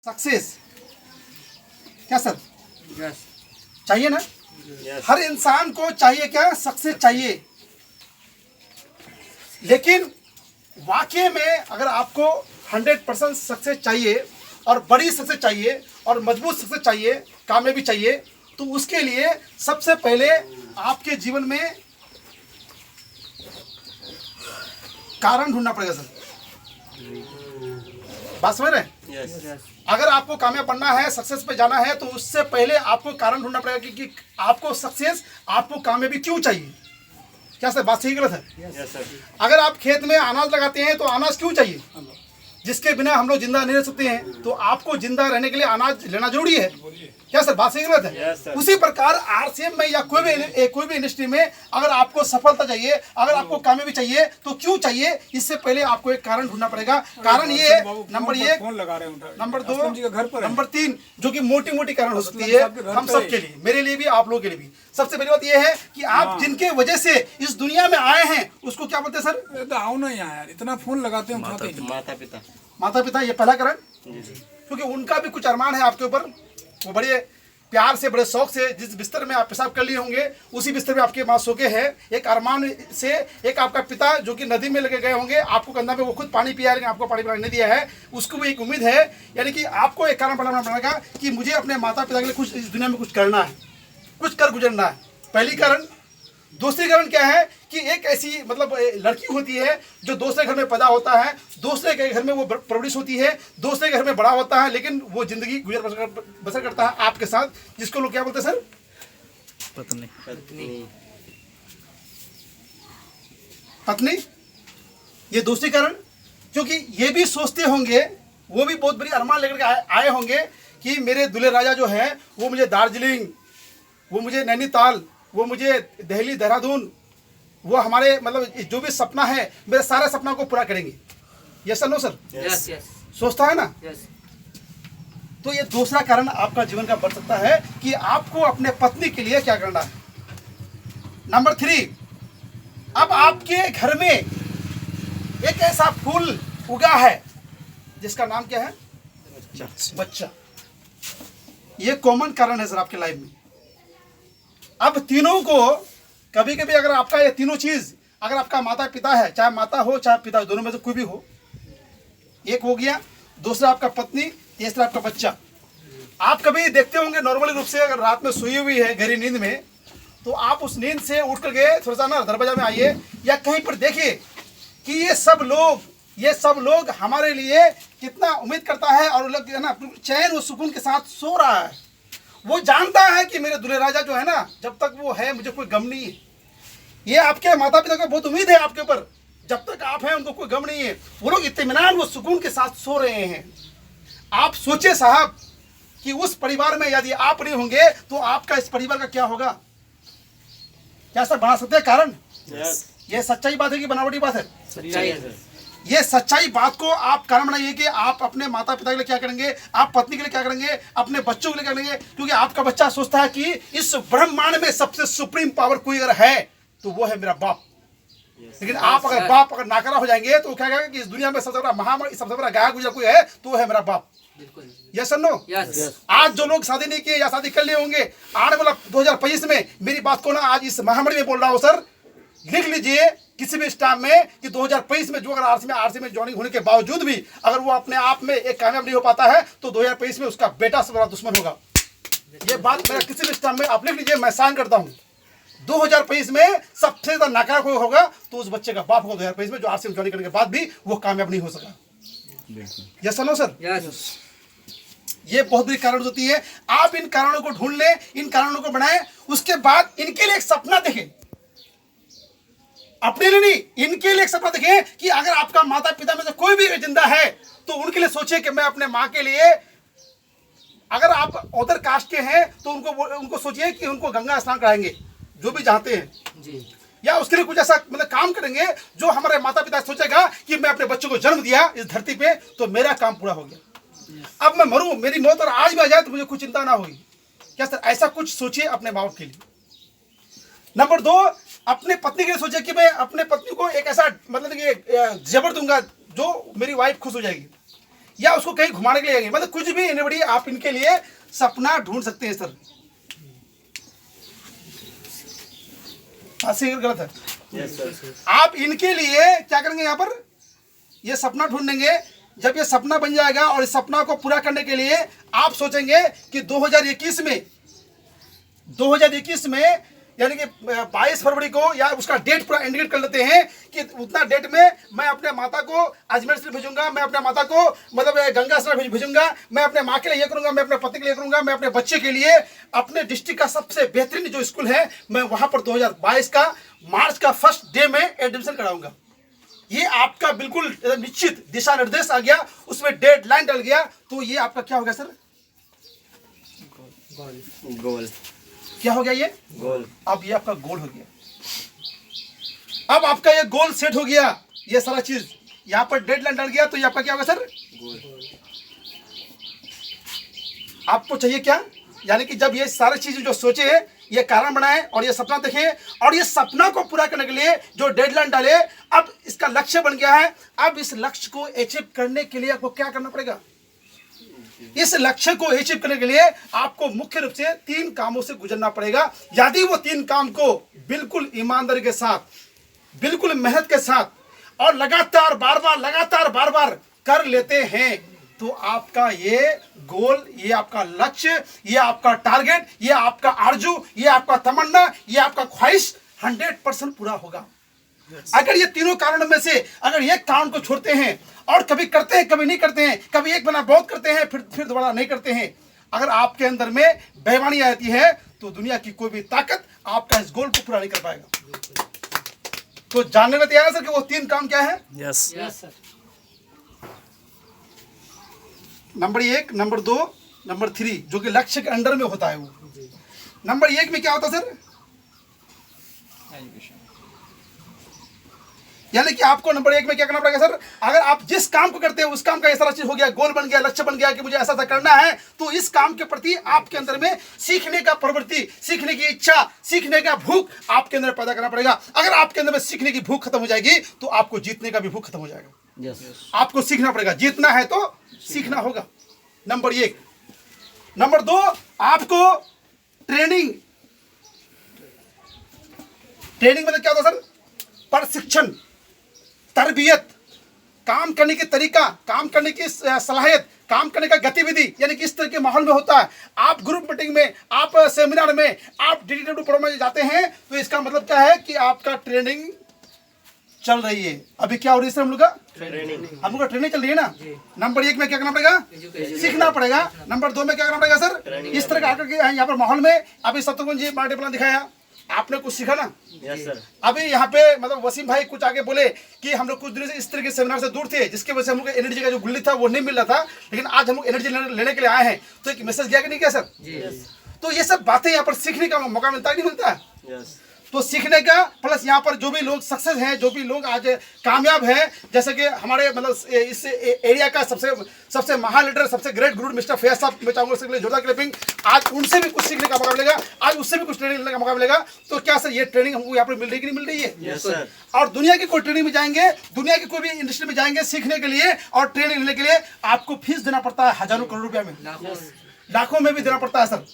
Success क्या sir? Yes चाहिए ना? यस हर इंसान को चाहिए क्या? सक्सेस चाहिए। लेकिन वाकई में अगर आपको 100% सक्सेस चाहिए और बड़ी सक्सेस चाहिए और मजबूत सक्सेस चाहिए, कामयाबी चाहिए, तो उसके लिए सबसे पहले आपके जीवन में कारण ढूंढना पड़ेगा सर। बात समझ रहे हैं? यस अगर आपको कामयाब बनना है, सक्सेस पे जाना है, तो उससे पहले आपको कारण ढूंढना पड़ेगा कि आपको सक्सेस, आपको कामयाबी क्यों चाहिए। क्या सर बात सही गलत है? यस सर अगर आप खेत में अनाज लगाते हैं तो अनाज क्यों चाहिए? जिसके बिना हम लोग जिंदा नहीं रह सकते हैं, तो आपको जिंदा रहने के लिए अनाज लेना जरूरी है। क्या सर बात सही गलत है? Yes, sir. उसी प्रकार आरसीएम में या कोई भी इंडस्ट्री में अगर आपको सफलता चाहिए, अगर आपको कामयाबी चाहिए, तो क्यों चाहिए? इससे पहले आपको एक कारण ढूंढना पड़ेगा। कारण ये है, नंबर एक, नंबर दो, नंबर तीन, जो कि मोटी मोटी कारण हो सकती है हम सब के लिए, मेरे लिए भी, आप लोगों के लिए भी। सबसे पहली बात यह है कि आप जिनके वजह से इस दुनिया में आए हैं, उसको क्या बोलते हैं सर? तो आओ ना यहाँ यार, इतना फोन लगाते हैं उठाते हैं। माता पिता माता पिता, ये पहला कारण, क्योंकि उनका भी कुछ अरमान है आपके ऊपर। वो बड़े प्यार से, बड़े शौक से, जिस बिस्तर में आप पेशाब कर लिए होंगे उसी बिस्तर में आपके माँ सो के है, एक अरमान से। एक आपका पिता जो कि नदी में लगे गए होंगे, आपको कंधा में वो खुद पानी पिया, लेकिन आपको पानी पिलाने नहीं दिया है, उसको भी एक उम्मीद है। यानी कि आपको एक कारण बनाना पड़ेगा कि मुझे अपने माता पिता के लिए कुछ इस दुनिया में कुछ करना है, कुछ कर गुजरना है। पहली कारण। दूसरी कारण क्या है कि एक ऐसी मतलब लड़की होती है जो दूसरे घर में पैदा होता है, दूसरे के घर में वो परवरिश होती है, दूसरे के घर में बड़ा होता है, लेकिन वो जिंदगी गुजर बसर करता है आपके साथ, जिसको लोग क्या बोलते हैं सर? पत्नी पत्नी। ये दूसरी कारण, क्योंकि ये भी सोचते होंगे, वो भी बहुत बड़ी अरमान लेकर के आए होंगे कि मेरे दूल्हे राजा जो है वो मुझे दार्जिलिंग, वो मुझे नैनीताल, वो मुझे दिल्ली, देहरादून, वो हमारे मतलब जो भी सपना है, मेरे सारे सपना को पूरा करेंगे। Yes sir, no sir? Yes yes सोचता है ना? यस तो ये दूसरा कारण आपका जीवन का बढ़ सकता है कि आपको अपने पत्नी के लिए क्या करना है। नंबर 3, अब आपके घर में एक ऐसा फूल उगा है जिसका नाम क्या है? बच्चा। ये कॉमन कारण है सर आपके लाइफ में। अब तीनों को कभी कभी अगर आपका ये तीनों चीज, अगर आपका माता पिता है, चाहे माता हो चाहे पिता, दोनों में से कोई भी हो, एक हो गया, दूसरा आपका पत्नी, तीसरा आपका बच्चा। आप कभी देखते होंगे नॉर्मली रूप से, अगर रात में सोई हुई है गहरी नींद में, तो आप उस नींद से उठ कर गए, थोड़ा सा ना दरवाजा में आइए या कहीं पर देखिए कि ये सब लोग हमारे लिए कितना उम्मीद करता है, और लोग है ना चैन और सुकून के साथ सो रहा है। वो जानता है कि मेरे दूल्हे राजा जो है ना, जब तक वो है मुझे कोई गम नहीं है। ये आपके माता पिता को बहुत उम्मीद है आपके ऊपर, जब तक आप हैं उनको कोई गम नहीं है। वो लोग इत्मीनान, वो सुकून के साथ सो रहे हैं। आप सोचिए साहब कि उस परिवार में यदि आप नहीं होंगे तो आपका इस परिवार का क्या होगा? क्या सर बना सकते हैं कारण? यस ये सच्चाई बात है कि बनावटी बात है? सच्चाई है सर ये सच्चाई बात को आप कारण बनाइए कि आप अपने माता पिता के लिए क्या करेंगे, आप पत्नी के लिए क्या करेंगे, अपने बच्चों के लिए क्या करेंगे। क्योंकि आपका बच्चा सोचता है कि इस ब्रह्मांड में सबसे सुप्रीम पावर कोई अगर है तो वो है मेरा बाप। लेकिन आप अगर बाप अगर नाकारा हो जाएंगे तो क्या कहेगा कि इस दुनिया में सबसे बड़ा महामारी, सबसे बड़ा गायक गुजर कोई है तो वो है मेरा बाप। Yes sir, no? यस आज जो लोग शादी नहीं किए या शादी कर लिए होंगे, आने वाला 2025 में मेरी बात को ना आज इस महामारी में बोल रहा हूँ सर, लिख लीजिए किसी भी स्टाफ में कि 2023 में जो अगर आरसी में ज्वाइनिंग होने के बावजूद भी अगर वो अपने आप में एक कामयाब नहीं हो पाता है, तो 2023 में उसका बेटा सबसे बड़ा दुश्मन होगा। ये बात मेरा किसी भी स्टाफ में आप लिख लीजिए, मैं साइन करता हूँ। 2023 में सबसे ज्यादा नाकारा कोई होगा तो उस बच्चे का बाप होगा 2023 में, जो आरसी में ज्वाइनिंग करने के बाद भी वो कामयाब नहीं हो सका। Yes sir, no sir? Yes ये बहुत बड़ी कारण होती है। आप इन कारणों को ढूंढ लें, इन कारणों को बनाएं, उसके बाद इनके लिए एक सपना देखें। अपने लिए नहीं, इनके लिए एक सपना देखें कि अगर आपका माता पिता में से कोई भी जिंदा है तो उनके लिए सोचिए कि मैं अपने माँ के लिए, अगर आप अदर कास्ट के हैं तो उनको सोचिए कि उनको गंगा स्नान कराएंगे, जो भी चाहते हैं जी, या उसके लिए कुछ ऐसा मतलब काम करेंगे जो हमारे माता पिता सोचेगा कि मैं अपने बच्चों को जन्म दिया इस धरती पे तो मेरा काम पूरा हो गया। अब मैं मरूं, मेरी मौत और आज भी आ जाए तो मुझे कुछ चिंता ना होगी। क्या सर ऐसा कुछ सोचिए अपने माँ बाप के लिए। नंबर 2, अपने पत्नी के लिए सोचिए कि मैं अपने पत्नी को एक ऐसा मतलब कि जेवर दूंगा जो मेरी वाइफ खुश हो जाएगी। या उसको कहीं घुमाने के लिए जाएंगे, मतलब कुछ भी एनीबॉडी आप इनके लिए सपना ढूंढ सकते हैं सर। सही गलत है? Yes sir. आप इनके लिए क्या करेंगे, यहाँ पर ये सपना ढूंढेंगे। जब ये सपना बन जाएगा और इस सपना को पूरा करने के लिए आप सोचेंगे कि 2021 में यानी कि 22 फरवरी को, या उसका डेट पूरा इंडिकेट कर लेते हैं कि उतना डेट में मैं अपने माता को अजमेर से भेजूंगा, मैं अपने माता को मतलब गंगा स्नान भेजूंगा, मैं अपने माँ के लिए ये करूंगा, मैं अपने पति के लिए करूंगा, मैं अपने बच्चे के लिए अपने डिस्ट्रिक्ट का सबसे बेहतरीन जो स्कूल है मैं वहां पर 2022 का मार्च का फर्स्ट डे में एडमिशन कराऊंगा। ये आपका बिल्कुल निश्चित दिशा निर्देश आ गया, उसमें डेडलाइन डल गया, तो ये आपका क्या हो गया सर? गोल। क्या हो गया ये? गोल। अब ये आपका गोल हो गया। अब आपका ये गोल सेट हो गया, ये सारा चीज यहाँ पर डेडलाइन डल गया, तो ये आपका क्या होगा सर? गोल। आपको चाहिए क्या, यानी कि जब ये सारी चीजें जो सोचे, ये कारण बनाए और ये सपना देखे और ये सपना को पूरा करने के लिए जो डेडलाइन डाले, अब इसका लक्ष्य बन गया है। अब इस लक्ष्य को अचीव करने के लिए आपको क्या करना पड़ेगा? इस लक्ष्य को अचीव करने के लिए आपको मुख्य रूप से 3 कामों से गुजरना पड़ेगा। यदि वो 3 काम को बिल्कुल ईमानदारी के साथ, बिल्कुल मेहनत के साथ और लगातार बार बार कर लेते हैं, तो आपका ये गोल, ये आपका लक्ष्य, ये आपका टारगेट, ये आपका आरजू, ये आपका तमन्ना, ये आपका ख्वाहिश 100% पूरा होगा। अगर ये तीनों कारणों में से अगर एक कारण को छोड़ते हैं और कभी करते हैं कभी नहीं करते हैं, कभी एक बना बहुत करते हैं फिर दोबारा नहीं करते हैं, अगर आपके अंदर में बेईमानी आती है, तो दुनिया की कोई भी ताकत आपका इस गोल को पूरा नहीं कर पाएगा। तो जानने में तैयार है सर कि वो 3 काम क्या है? Yes sir. Number 1, number 2, number 3, जो कि लक्ष्य के अंडर में होता है। वो नंबर 1 में क्या होता है सर? यानी कि आपको नंबर 1 में क्या करना पड़ेगा सर? अगर आप जिस काम को करते हैं उस काम का ये सारा चीज हो गया, गोल बन गया, लक्ष्य बन गया कि मुझे ऐसा करना है, तो इस काम के प्रति आपके अंदर में सीखने का प्रवृत्ति, सीखने की इच्छा, सीखने का भूख आपके अंदर पैदा करना पड़ेगा। अगर आपके अंदर में सीखने की भूख खत्म हो जाएगी, तो आपको जीतने का भी भूख खत्म हो जाएगा। यस। आपको सीखना पड़ेगा, जीतना है तो सीखना होगा। नंबर 1। नंबर 2, आपको ट्रेनिंग मतलब क्या होता है सर? प्रशिक्षण, तरबियत, काम करने के तरीका, काम करने की सलाहियत, काम करने का गतिविधि, यानी कि इस तरह के माहौल में होता है। आप ग्रुप मीटिंग में, आप सेमिनार में, आप DDW प्रोग्राम में जाते हैं, तो इसका मतलब क्या है कि आपका ट्रेनिंग चल रही है। अभी क्या हो रही है सर? हम लोग का ट्रेनिंग चल रही है ना। नंबर 1 में क्या करना पड़ेगा? सीखना पड़ेगा। नंबर 2 में क्या करना पड़ेगा सर? इस तरह का आकर के यहाँ पर माहौल में अभी शत्रुघ्न जी मार्टी प्लान दिखाया, आपने कुछ सीखा ना। Yes sir. अभी यहाँ पे मतलब वसीम भाई कुछ आगे बोले कि हम लोग कुछ दिनों से इस तरह के सेमिनार से दूर थे, जिसकी वजह से हम लोग एनर्जी का जो गुल्ली था वो नहीं मिल रहा था, लेकिन आज हम लोग एनर्जी लेने के लिए आए हैं। तो एक मैसेज गया कि नहीं गया सर? यस। तो ये सब बातें यहाँ पर सीखने का मौका मिलता है नहीं मिलता है? यस। तो सीखने का प्लस यहाँ पर जो भी लोग सक्सेस हैं, जो भी लोग आज कामयाब हैं, जैसे कि हमारे मतलब इस एरिया का सबसे महान लीडर, सबसे ग्रेट गुरु मिस्टर फैयाज साहब, मैं चाहूँगा उसके लिए जोरदार क्लैपिंग। आज उनसे भी कुछ सीखने का मौका मिलेगा, आज उससे भी कुछ ट्रेनिंग लेने का मौका मिलेगा। तो क्या सर ये ट्रेनिंग हमको यहाँ पर मिल रही है कि नहीं मिल रही है? Yes sir. और दुनिया की कोई ट्रेनिंग में जाएंगे, दुनिया की कोई भी इंडस्ट्री में जाएंगे सीखने के लिए और ट्रेनिंग लेने के लिए, आपको फीस देना पड़ता है हजारों करोड़ रुपया में, लाखों में भी देना पड़ता है सर।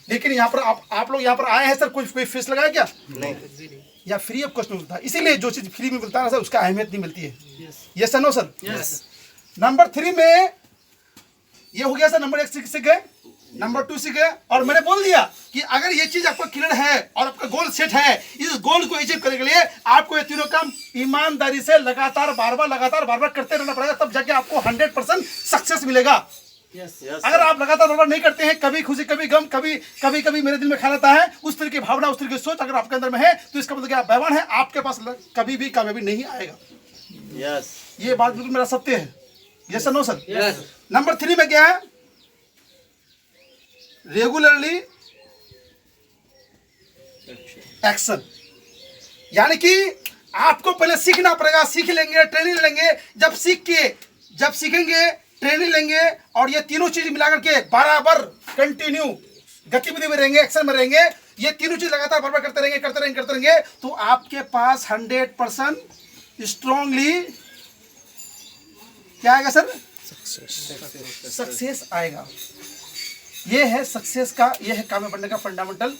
लेकिन यहाँ पर आप लोग यहाँ पर आए हैं सर, कोई फीस लगाया क्या? नहीं। या फ्री ऑफ कॉस्ट में मिलता है। इसीलिए जो चीज फ्री में मिलता है ना सर, उसका अहमियत नहीं मिलती है। Yes sir, no sir? Yes. Number 3 में ये हो गया सर, नंबर 1 सीख गए, नंबर 2 सीख गए। और मैंने बोल दिया कि अगर ये चीज आपका क्लियर है और आपका गोल सेट है, इस गोल को अचीव करने के लिए आपको ये तीनों काम ईमानदारी से लगातार बार बार करते रहना पड़ेगा, तब जाके आपको 100% सक्सेस मिलेगा। यस। अगर आप लगातार नहीं करते हैं, कभी खुशी कभी गम, कभी मेरे दिल में खा लेता है, उस तरह की भावना, उस तरह की सोच अगर आपके अंदर में है, तो इसका मतलब क्या? आप बेईमान है, आपके पास कभी भी कामयाबी नहीं आएगा। यस। ये बात बिल्कुल मेरा सत्य है। Yes sir, no sir? Yes. Number 3 में क्या है? रेगुलरली एक्शन, यानी कि आपको पहले सीखना पड़ेगा। सीख लेंगे, ट्रेनिंग लेंगे, जब सीखेंगे, ट्रेनिंग लेंगे और ये तीनों चीज मिलाकर के बराबर कंटिन्यू गतिविधि में रहेंगे, एक्शन में रहेंगे, ये तीनों चीज लगातार बार करते रहेंगे, तो आपके पास 100% स्ट्रांगली क्या आएगा सर? सक्सेस आएगा। ये है सक्सेस का, ये है कामयाब बनने का फंडामेंटल।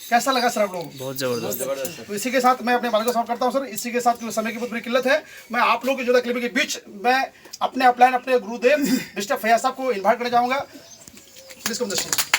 कैसा लगा सर आप लोगों को? बहुत जबरदस्त। तो इसी के साथ मैं अपने बात को समाप्त करता हूँ सर। इसी के साथ क्योंकि समय की बहुत बड़ी किल्लत है, मैं आप लोगों की जो क्लिप के बीच मैं अपने अपलाइन अपने गुरुदेव मिस्टर फैयाज साहब को इन्वाइट करना चाहूँगा। Please come the stage.